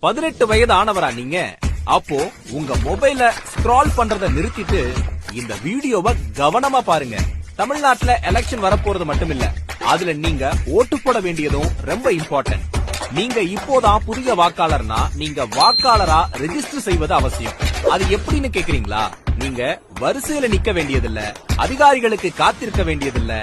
18 வயது ஆனவரா நீங்க? அப்போ உங்க மொபைல ஸ்க்ரால் பண்றத நிறுத்திட்டு இந்த வீடியோவை கவனமா பாருங்க. தமிழ்நாட்டுல எலெக்ஷன் வரப்போறது மட்டும் இல்ல, அதுல நீங்க ஓட்டு போட வேண்டியதும் ரொம்ப இம்பார்ட்டன்ட். நீங்க இப்போதான் புதிய வாக்காளர்னா நீங்க வாக்காளரா ரெஜிஸ்டர் செய்வது அவசியம். அது எப்படின்னு கேக்குறீங்களா? நீங்க வரிசையில நிக்க வேண்டியதில்ல, அதிகாரிகளுக்கு காத்திருக்க வேண்டியதில்ல.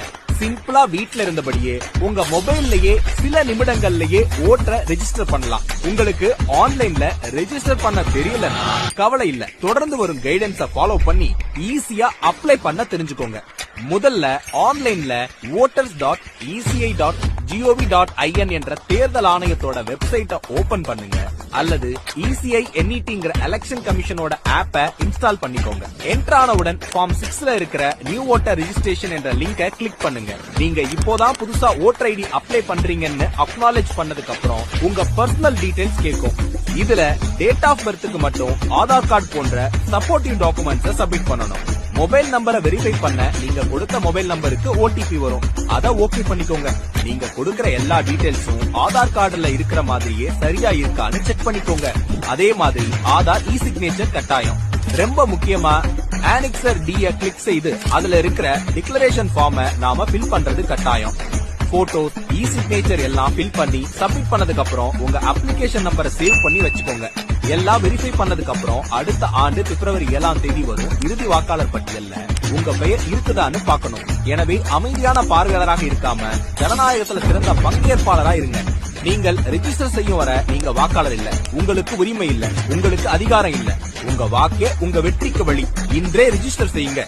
சிம்பிளா வீட்ல இருந்தபடியே உங்க மொபைல்லயே சில நிமிடங்கள்லயே ஓட்டரை ரெஜிஸ்டர் பண்ணலாம். உங்களுக்கு ஆன்லைன்ல ரெஜிஸ்டர் பண்ண தெரியலன்னா கவலை இல்ல, தொடர்ந்து வரும் கைடன்ஸ ஃபாலோ பண்ணி ஈஸியா அப்ளை பண்ண தெரிஞ்சுக்கோங்க. முதல்ல ஆன்லைன்ல voters.eci.gov.in என்ற தேர்தல் ஆணையத்தோட வெப்சைட்டை ஓபன் பண்ணுங்க, அல்லது ECI NETங்கிற எலெக்ஷன் கமிஷனோட ஆப்பை இன்ஸ்டால் பண்ணிக்கோங்க. என்டர் ஆனவுடன் ஃபார்ம் 6ல இருக்கிற நியூ ஓட்டர் ரெஜிஸ்ட்ரேஷன் என்ற லிங்கை கிளிக் பண்ணுங்க. நீங்க இப்போதான் புதுசா ஓட்டர் ஐடி அப்ளை பண்றீங்கன்னு அக்னாலேஜ் பண்ணதுக்கு அப்புறம் உங்க பர்சனல் டீடைல்ஸ் கேட்கும். இதுல டேட் ஆஃப் பர்த்துக்கு மட்டும் ஆதார் கார்டு போன்ற சப்போர்ட்டிவ் டாக்குமெண்ட்ஸை சப்மிட் பண்ணணும். மொபைல் நம்பரை வெரிஃபை பண்ண நீங்க கொடுத்த மொபைல் நம்பருக்கு OTP வரும், அத ஓகே பண்ணிக்கோங்க. நீங்க கொடுக்கிற எல்லா டீடைல்ஸும் ஆதார் கார்டுல இருக்கிற மாதிரியே சரியா இருக்கான்னு செக் பண்ணிக்கோங்க. அதே மாதிரி ஆதார் சிக்னேச்சர் கட்டாயம். ரொம்ப முக்கியமா ஆனெக்சர் D கிளிக் செய்து அதுல இருக்கிற டிக்ளரேஷன் ஃபார்மை நாம ஃபில் பண்றது கட்டாயம். போட்டோஸ், சிக்னேச்சர் எல்லாம் ஃபில் பண்ணி சப்மிட் பண்ணதுக்கு அப்புறம் உங்க அப்ளிகேஷன் நம்பரை சேவ் பண்ணி வச்சுக்கோங்க. எல்லாம் வெரிஃபை பண்ணதுக்கு அப்புறம் அடுத்த ஆண்டு பிப்ரவரி 7ஆம் தேதி வரும் இறுதி வாக்காளர் பட்டியல்ல உங்க பெயர் இருக்குதான்னு பார்க்கணும். எனவே அமைதியான பார்வையாளராக இருக்காம ஜனநாயகத்துல சிறந்த பங்கேற்பாளரா இருங்க. நீங்கள் ரெஜிஸ்டர் செய்யும் வர நீங்க வாக்காளர் இல்ல, உங்களுக்கு உரிமை இல்ல, உங்களுக்கு அதிகாரம் இல்ல. உங்க வாக்கே உங்க வெற்றிக்கு வழி. இன்றே ரெஜிஸ்டர் செய்யுங்க.